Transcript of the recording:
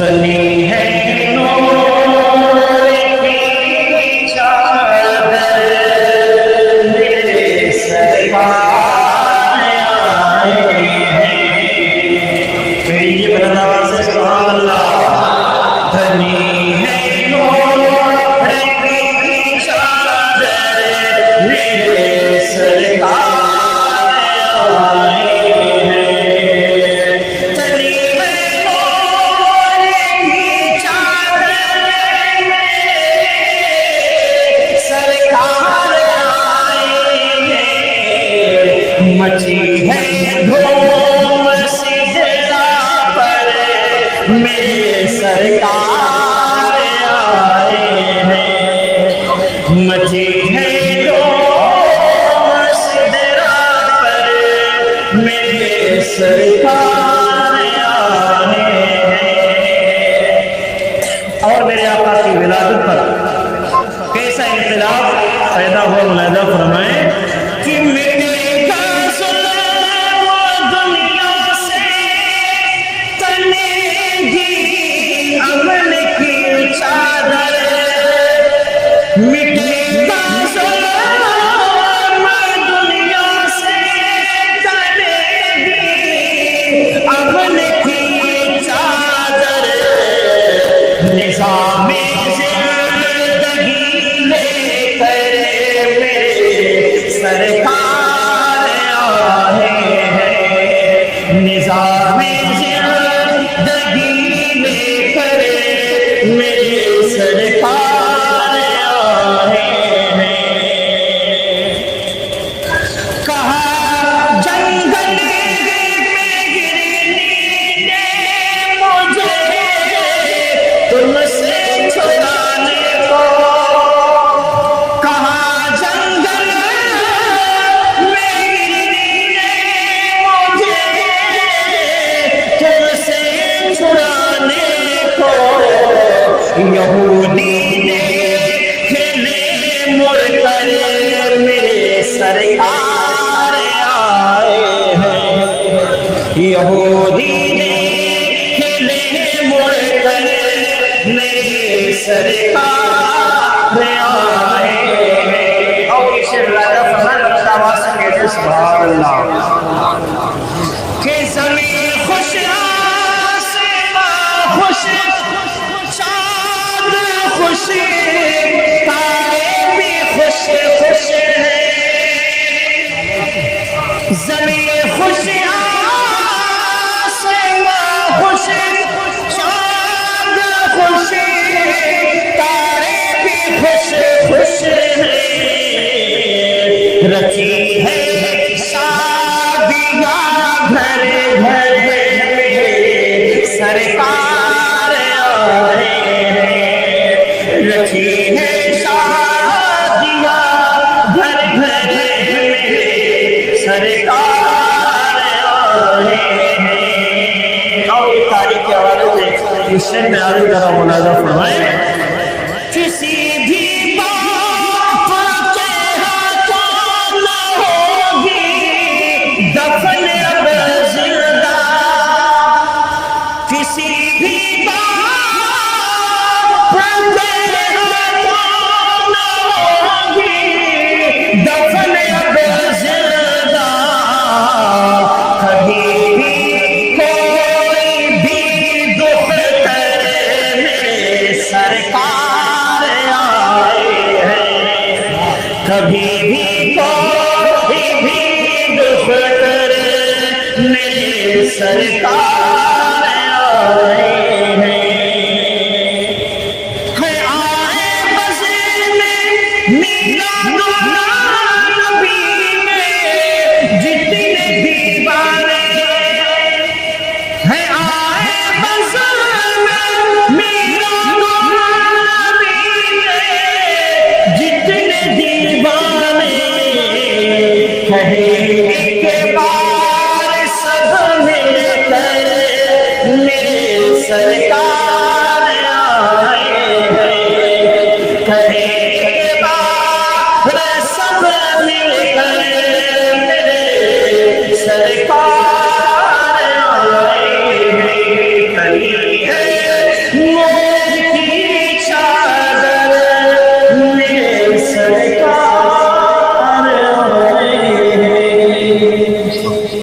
تنی ہے نور کی چادر میرے سرکار آئے ہیں. میری یہ بلند آواز ہے سبحان اللہ. تنی ہے نور کی چادر میرے سرکار آئے ہیں. مچی ہے دھوم سجدہ پر میرے سرکار آئے ہیں. مچی ہے دھوم سجدہ پر میرے سرکار آئے ہیں. اور میرے آقا کی ولادت پر کیسا انقلاب پیدا ہوا ملاحظہ فرمائیں کہ میرے یہودی نے کھلے مڑ کر میرے سرکار آئے ہیں. یہودی نے کھلے مڑ کر میرے سرکار آئے ہیں. اور اسے راجہ فضل رکھتا سکے تھے سبحان اللہ کہ زمین خوش آسمان خوش خوشی تارے بھی خوش خوش ہیں. زمین خوش آسمان خوش چاند خوشی تارے بھی خوش خوش ہیں. رچی ہے شادیاں گھر گھر میں سرکار آئے ہیں. رچی ہے شادیاں گھر گھر میں سرکار آئے ہیں. اور ایک تاریخ کے حوالے سے اس شعر میں آگے ذرا ملاحظہ فرمائیں. کسی بھی باپ کے ہاتھوں نہ ہوگی دفن اب زندہ. کسی بھی کبھی بھی کوئی بھی دکھ کر میرے سرکار آئے ہیں. آئے بزر میں میلاد النبی میں جتنے دیوانے ہیں. آئے بزر میں میلاد النبی میں جتنے دیوانے ایک بار سب مل کر میرے سرکار